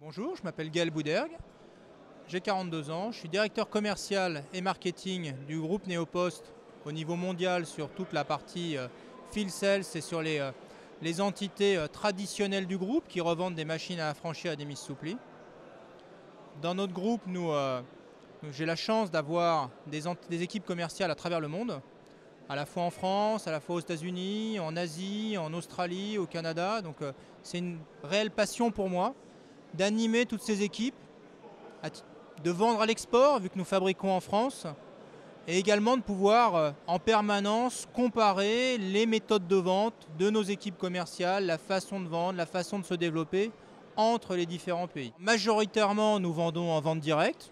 Bonjour, je m'appelle Gaël Boudergue, j'ai 42 ans, je suis directeur commercial et marketing du groupe Neopost au niveau mondial sur toute la partie field sales et sur les entités traditionnelles du groupe qui revendent des machines à affranchir et des mises sous pli. Dans notre groupe, j'ai la chance d'avoir des équipes commerciales à travers le monde, à la fois en France, à la fois aux États-Unis, en Asie, en Australie, au Canada. Donc c'est une réelle passion pour moi d'animer toutes ces équipes, de vendre à l'export, vu que nous fabriquons en France, et également de pouvoir en permanence comparer les méthodes de vente de nos équipes commerciales, la façon de vendre, la façon de se développer entre les différents pays. Majoritairement, nous vendons en vente directe,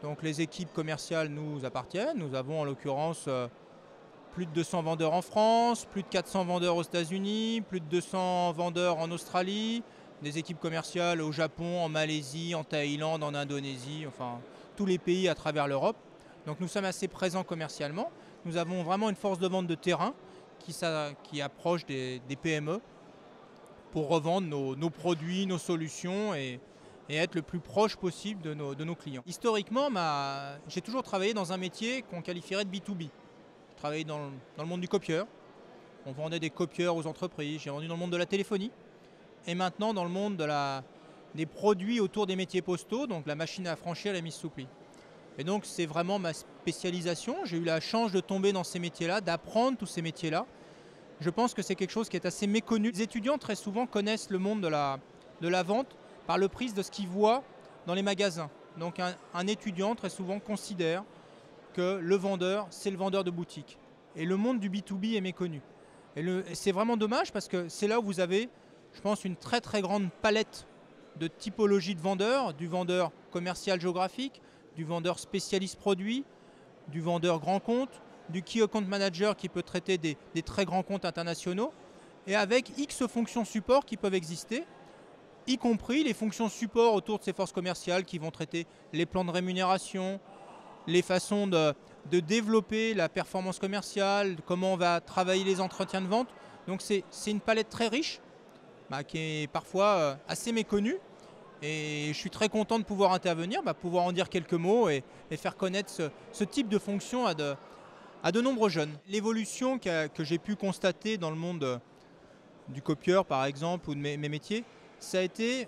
donc les équipes commerciales nous appartiennent. Nous avons en l'occurrence plus de 200 vendeurs en France, plus de 400 vendeurs aux États-Unis, plus de 200 vendeurs en Australie, des équipes commerciales au Japon, en Malaisie, en Thaïlande, en Indonésie, enfin tous les pays à travers l'Europe. Donc nous sommes assez présents commercialement. Nous avons vraiment une force de vente de terrain qui approche des PME pour revendre nos produits, nos solutions et être le plus proche possible de nos clients. Historiquement, j'ai toujours travaillé dans un métier qu'on qualifierait de B2B. J'ai travaillé dans le monde du copieur. On vendait des copieurs aux entreprises. J'ai vendu dans le monde de la téléphonie. Et maintenant dans le monde des produits autour des métiers postaux, donc la machine à affranchir et la mise sous pli. Et donc c'est vraiment ma spécialisation. J'ai eu la chance de tomber dans ces métiers-là, d'apprendre tous ces métiers-là. Je pense que c'est quelque chose qui est assez méconnu. Les étudiants très souvent connaissent le monde de la vente par le prisme de ce qu'ils voient dans les magasins. Donc un étudiant très souvent considère que le vendeur, c'est le vendeur de boutique. Et le monde du B2B est méconnu. Et c'est vraiment dommage parce que c'est là où vous avez, je pense, une très très grande palette de typologies de vendeurs, du vendeur commercial géographique, du vendeur spécialiste produit, du vendeur grand compte, du key account manager qui peut traiter des très grands comptes internationaux, et avec X fonctions support qui peuvent exister, y compris les fonctions support autour de ces forces commerciales qui vont traiter les plans de rémunération, les façons de développer la performance commerciale, comment on va travailler les entretiens de vente. Donc c'est une palette très riche, qui est parfois assez méconnue. Et je suis très content de pouvoir intervenir, pouvoir en dire quelques mots et faire connaître ce type de fonction à de nombreux jeunes. L'évolution que j'ai pu constater dans le monde du copieur par exemple ou de mes métiers, ça a été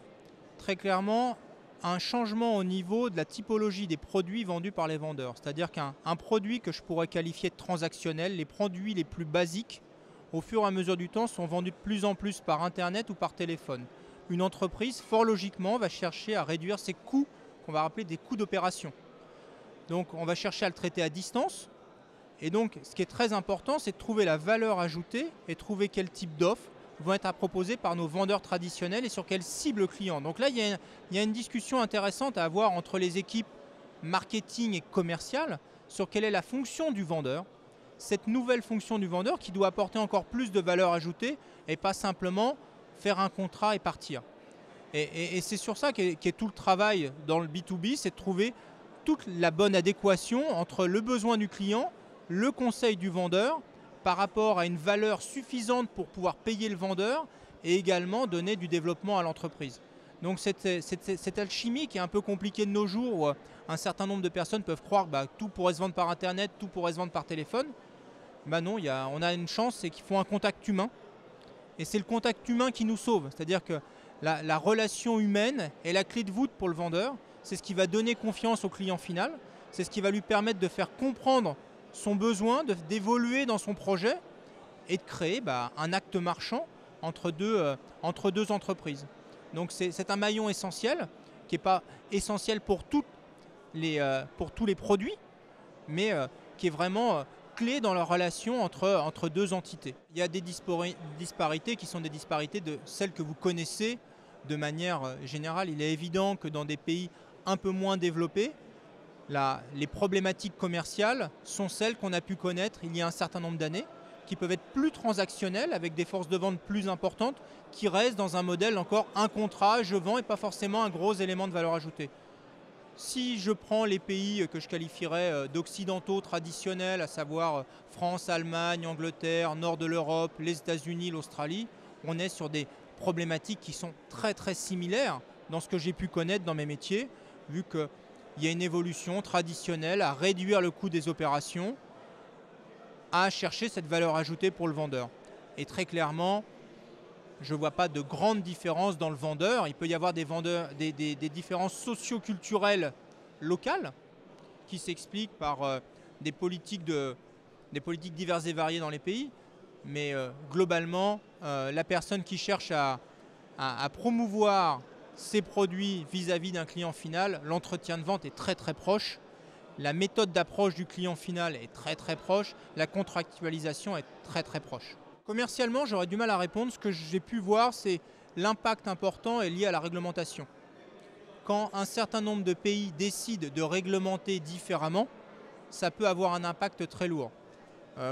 très clairement un changement au niveau de la typologie des produits vendus par les vendeurs. C'est-à-dire qu'un produit que je pourrais qualifier de transactionnel, les produits les plus basiques, au fur et à mesure du temps, sont vendus de plus en plus par Internet ou par téléphone. Une entreprise, fort logiquement, va chercher à réduire ses coûts, qu'on va rappeler des coûts d'opération. Donc on va chercher à le traiter à distance. Et donc ce qui est très important, c'est de trouver la valeur ajoutée et trouver quel type d'offres vont être à proposer par nos vendeurs traditionnels et sur quelle cible client. Donc là, il y a une discussion intéressante à avoir entre les équipes marketing et commerciales sur quelle est la fonction du vendeur, cette nouvelle fonction du vendeur qui doit apporter encore plus de valeur ajoutée et pas simplement faire un contrat et partir. Et c'est sur ça qu'est tout le travail dans le B2B, c'est de trouver toute la bonne adéquation entre le besoin du client, le conseil du vendeur, par rapport à une valeur suffisante pour pouvoir payer le vendeur et également donner du développement à l'entreprise. Donc cette alchimie qui est un peu compliquée de nos jours où un certain nombre de personnes peuvent croire que tout pourrait se vendre par Internet, tout pourrait se vendre par téléphone. Non, on a une chance, c'est qu'il faut un contact humain. Et c'est le contact humain qui nous sauve. C'est-à-dire que la relation humaine est la clé de voûte pour le vendeur. C'est ce qui va donner confiance au client final. C'est ce qui va lui permettre de faire comprendre son besoin, d'évoluer dans son projet et de créer un acte marchand entre deux entreprises. Donc c'est un maillon essentiel qui n'est pas essentiel pour tous les produits, mais qui est vraiment clé dans la relation entre deux entités. Il y a des disparités qui sont des disparités de celles que vous connaissez de manière générale. Il est évident que dans des pays un peu moins développés, les problématiques commerciales sont celles qu'on a pu connaître il y a un certain nombre d'années, qui peuvent être plus transactionnelles, avec des forces de vente plus importantes, qui restent dans un modèle encore un contrat, je vends, et pas forcément un gros élément de valeur ajoutée. Si je prends les pays que je qualifierais d'occidentaux traditionnels, à savoir France, Allemagne, Angleterre, nord de l'Europe, les États-Unis, l'Australie, on est sur des problématiques qui sont très très similaires dans ce que j'ai pu connaître dans mes métiers, vu qu'il y a une évolution traditionnelle à réduire le coût des opérations, à chercher cette valeur ajoutée pour le vendeur. Et très clairement, je ne vois pas de grande différence dans le vendeur. Il peut y avoir des différences socio-culturelles locales qui s'expliquent par des politiques diverses et variées dans les pays. Mais globalement, la personne qui cherche à promouvoir ses produits vis-à-vis d'un client final, l'entretien de vente est très très proche. La méthode d'approche du client final est très très proche. La contractualisation est très très proche. Commercialement, j'aurais du mal à répondre. Ce que j'ai pu voir, c'est l'impact important est lié à la réglementation. Quand un certain nombre de pays décident de réglementer différemment, ça peut avoir un impact très lourd.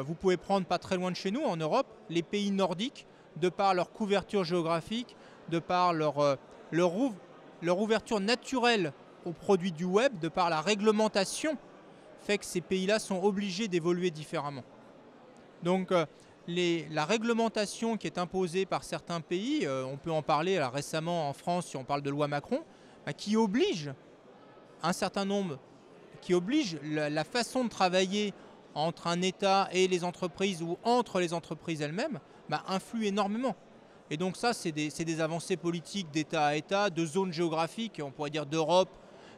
Vous pouvez prendre pas très loin de chez nous, en Europe, les pays nordiques, de par leur couverture géographique, de par leur ouverture naturelle aux produits du web, de par la réglementation, fait que ces pays-là sont obligés d'évoluer différemment. Donc la réglementation qui est imposée par certains pays, on peut en parler là, récemment en France, si on parle de loi Macron, qui oblige un certain nombre, qui oblige la façon de travailler entre un État et les entreprises ou entre les entreprises elles-mêmes, influe énormément. Et donc ça, c'est des avancées politiques d'État à État, de zones géographiques, on pourrait dire d'Europe,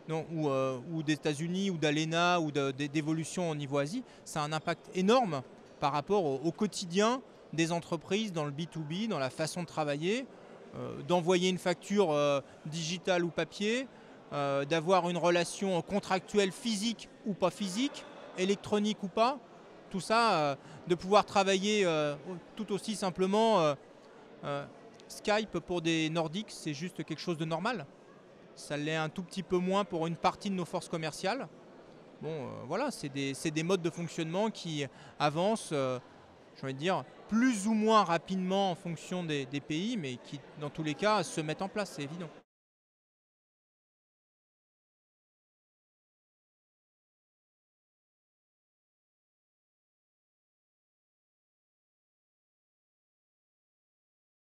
ou des États-Unis, ou d'ALENA, ou d'évolution au niveau Asie. Ça a un impact énorme par rapport au quotidien des entreprises dans le B2B, dans la façon de travailler, d'envoyer une facture digitale ou papier, d'avoir une relation contractuelle physique ou pas physique, électronique ou pas, tout ça, de pouvoir travailler tout aussi simplement. Skype pour des Nordiques, c'est juste quelque chose de normal. Ça l'est un tout petit peu moins pour une partie de nos forces commerciales. Bon, voilà, c'est des modes de fonctionnement qui avancent, j'ai envie de dire, plus ou moins rapidement en fonction des pays, mais qui, dans tous les cas, se mettent en place, c'est évident.